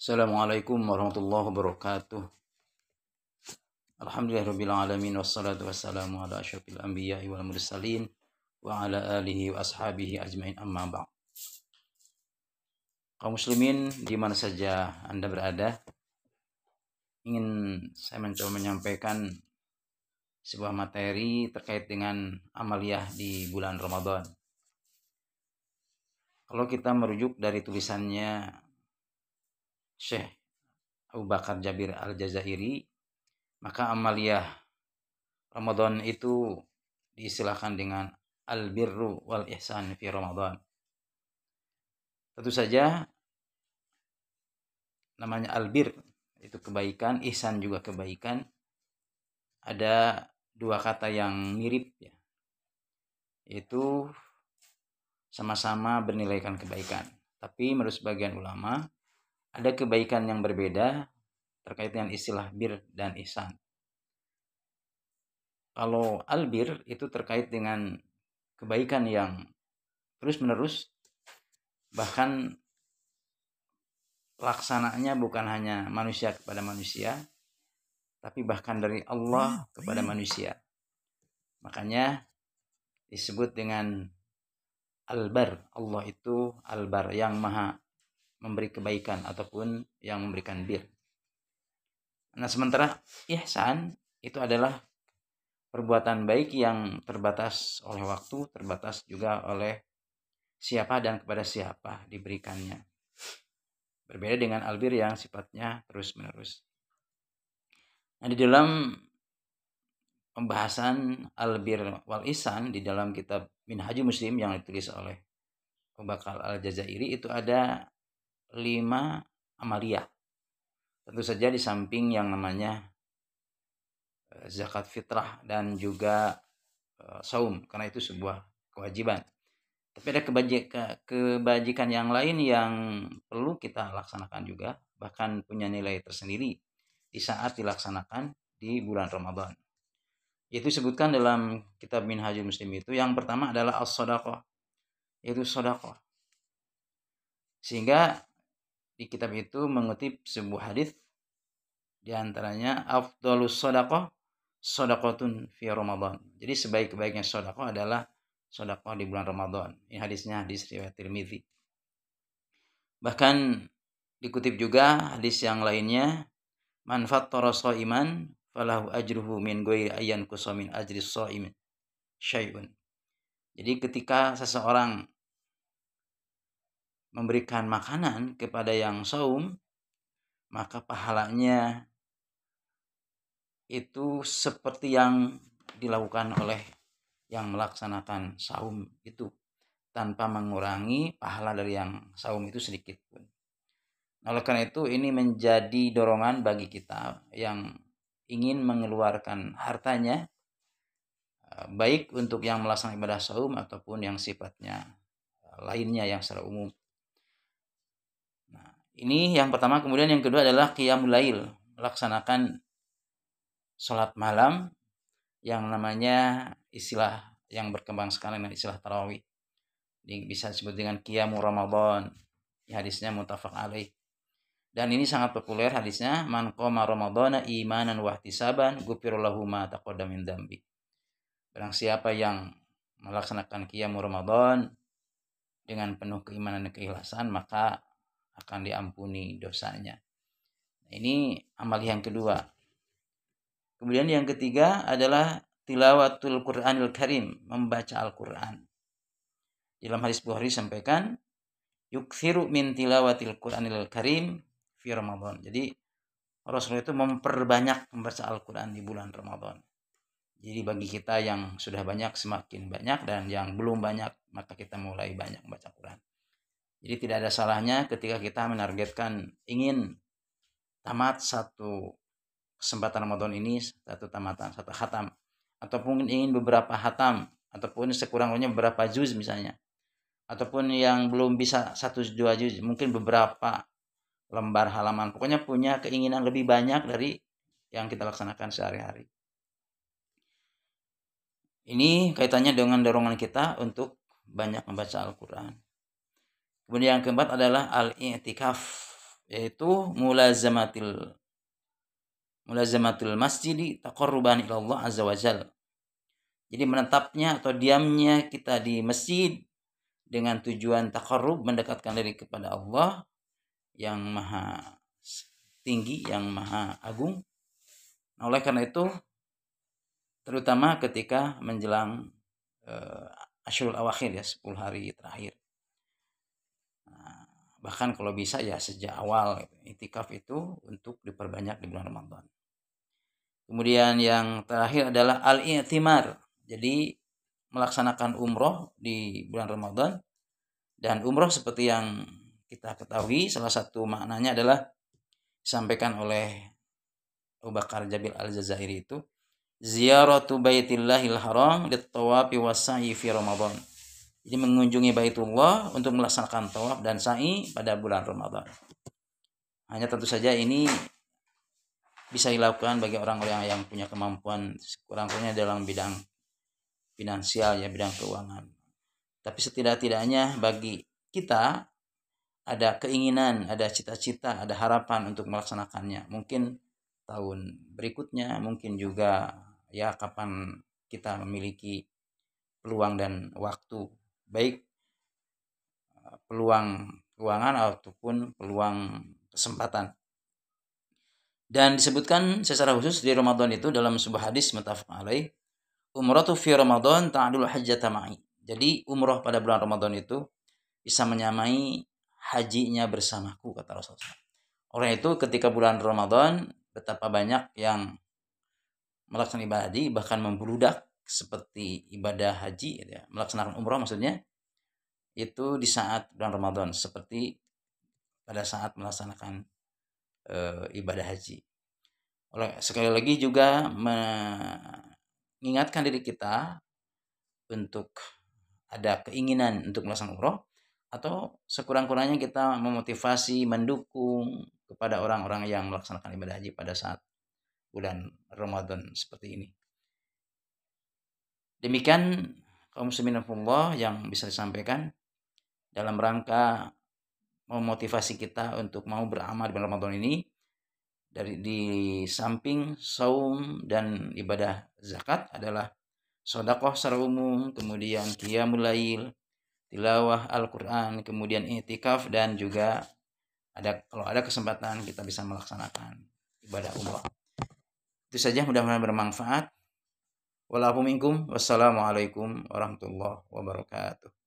Assalamualaikum warahmatullahi wabarakatuh. Alhamdulillahirabbil alamin wassalatu wassalamu ala asyrofil anbiya'i wal mursalin wa ala alihi wa ashabihi ajmain amma ba'd. Kaum muslimin di mana saja Anda berada, ingin saya mencoba menyampaikan sebuah materi terkait dengan amaliyah di bulan Ramadan. Kalau kita merujuk dari tulisannya Syekh Abu Bakar Jabir Al-Jazairi, maka amaliyah Ramadan itu diistilahkan dengan al-birru wal ihsan fi Ramadan. Tentu saja namanya albir itu kebaikan, ihsan juga kebaikan. Ada dua kata yang mirip ya, yaitu sama-sama bernilaikan kebaikan. Tapi menurut sebagian ulama ada kebaikan yang berbeda terkait dengan istilah bir dan ihsan. Kalau albir itu terkait dengan kebaikan yang terus-menerus, bahkan pelaksananya bukan hanya manusia kepada manusia, tapi bahkan dari Allah kepada manusia. Makanya disebut dengan Al-Bar. Allah itu Al-Bar, yang maha memberi kebaikan ataupun yang memberikan bir. Nah, sementara ihsan itu adalah perbuatan baik yang terbatas oleh waktu, terbatas juga oleh siapa dan kepada siapa diberikannya. Berbeda dengan albir yang sifatnya terus-menerus. Nah, di dalam pembahasan albir wal ihsan di dalam kitab Minhajul Muslim yang ditulis oleh Abu Bakar Al-Jazairi itu ada 5 amaliyah. Tentu saja di samping yang namanya zakat fitrah dan juga saum, karena itu sebuah kewajiban. Tapi ada kebajikan yang lain yang perlu kita laksanakan juga, bahkan punya nilai tersendiri di saat dilaksanakan di bulan Ramadan. Yaitu disebutkan dalam kitab Minhajul Muslim itu, yang pertama adalah as-shadaqah, yaitu sedekah. Sehingga di kitab itu mengutip sebuah hadis, di antaranya afdhalus shadaqah shadaqatun fi Ramadan. Jadi sebaik-baiknya sedekah adalah sedekah di bulan Ramadan. Ini hadisnya hadis riwayat Tirmizi. Bahkan dikutip juga hadis yang lainnya, man fattara shaiman falahu ajruhu min ghairi ayyan kusamin ajris shaimin syai'un. Jadi ketika seseorang memberikan makanan kepada yang saum, maka pahalanya itu seperti yang dilakukan oleh yang melaksanakan saum itu, tanpa mengurangi pahala dari yang saum itu sedikit pun. Oleh karena itu, ini menjadi dorongan bagi kita yang ingin mengeluarkan hartanya, baik untuk yang melaksanakan ibadah saum ataupun yang sifatnya lainnya yang secara umum. Nah, ini yang pertama. Kemudian yang kedua adalah qiyamul lail, melaksanakan sholat malam yang namanya istilah yang berkembang sekarang dengan istilah tarawih. Bisa disebut dengan qiyamul Ramadan. Hadisnya muttafaq alaih. Dan ini sangat populer hadisnya, man qama ramadhana imanan wa ihtisaban ghufira lahu ma taqaddama min dzambi. Barang siapa yang melaksanakan qiyamul Ramadan dengan penuh keimanan dan keikhlasan, maka akan diampuni dosanya. Nah, ini amal yang kedua. Kemudian yang ketiga adalah tilawatul Qur'anil Karim, membaca Al-Qur'an. Dalam hadis Bukhari sampaikan, yukthiru min tilawatil Qur'anil Karim fi Ramadan. Jadi Rasulullah itu memperbanyak membaca Al-Qur'an di bulan Ramadan. Jadi bagi kita yang sudah banyak semakin banyak, dan yang belum banyak maka kita mulai banyak membaca Quran. Jadi tidak ada salahnya ketika kita menargetkan ingin tamat satu kesempatan Ramadan ini, satu khatam, ataupun ingin beberapa khatam, ataupun sekurang-kurangnya beberapa juz misalnya, ataupun yang belum bisa 1-2 juz, mungkin beberapa lembar halaman. Pokoknya punya keinginan lebih banyak dari yang kita laksanakan sehari-hari. Ini kaitannya dengan dorongan kita untuk banyak membaca Al-Quran. Kemudian yang keempat adalah al-i'tikaf, yaitu mulazamatul masjidi taqarruban ila Allah azza wajalla. Jadi menetapnya atau diamnya kita di masjid dengan tujuan taqarrub, mendekatkan diri kepada Allah yang maha tinggi, yang maha agung. Nah, oleh karena itu, terutama ketika menjelang Asyurul Awakhir ya, 10 hari terakhir. Nah, bahkan kalau bisa ya sejak awal iktikaf itu untuk diperbanyak di bulan Ramadan. Kemudian yang terakhir adalah al-i'timar. Jadi melaksanakan umroh di bulan Ramadan. Dan umroh seperti yang kita ketahui, salah satu maknanya adalah disampaikan oleh Abu Bakar Jabil Al-Jazairi itu, ziyaratu baitillahil haram lit-tawafi was-sa'i fi Ramadan. Jadi mengunjungi Baitullah untuk melaksanakan tawaf dan sa'i pada bulan Ramadan. Hanya tentu saja ini bisa dilakukan bagi orang-orang yang punya kemampuan kurang-kurangnya dalam bidang finansial ya, bidang keuangan. Tapi setidak-tidaknya bagi kita ada keinginan, ada cita-cita, ada harapan untuk melaksanakannya. Mungkin tahun berikutnya, mungkin juga ya kapan kita memiliki peluang dan waktu, baik peluang keuangan ataupun peluang kesempatan. Dan disebutkan secara khusus di Ramadan itu dalam sebuah hadis muttafaq alaih, umratu fi Ramadan ta'dul hajjata ma'i. Jadi umroh pada bulan Ramadan itu bisa menyamai hajinya bersamaku, kata Rasulullah. Orang itu ketika bulan Ramadan betapa banyak yang melaksanakan ibadah haji, bahkan membludak seperti ibadah haji ya, melaksanakan umroh maksudnya itu di saat bulan Ramadan seperti pada saat melaksanakan ibadah haji. Sekali lagi juga mengingatkan diri kita untuk ada keinginan untuk melaksanakan umroh, atau sekurang-kurangnya kita memotivasi, mendukung kepada orang-orang yang melaksanakan ibadah haji pada saat bulan Ramadan seperti ini. Demikian kaum muslimin Allah yang bisa disampaikan dalam rangka memotivasi kita untuk mau beramal di bulan Ramadan ini. Di samping saum dan ibadah zakat adalah sedekah secara umum, kemudian qiyamul lail, tilawah Al-Quran, kemudian i'tikaf, dan juga kalau ada kesempatan kita bisa melaksanakan ibadah umrah. Itu saja, mudah-mudahan bermanfaat. Wassalamualaikum warahmatullahi wabarakatuh.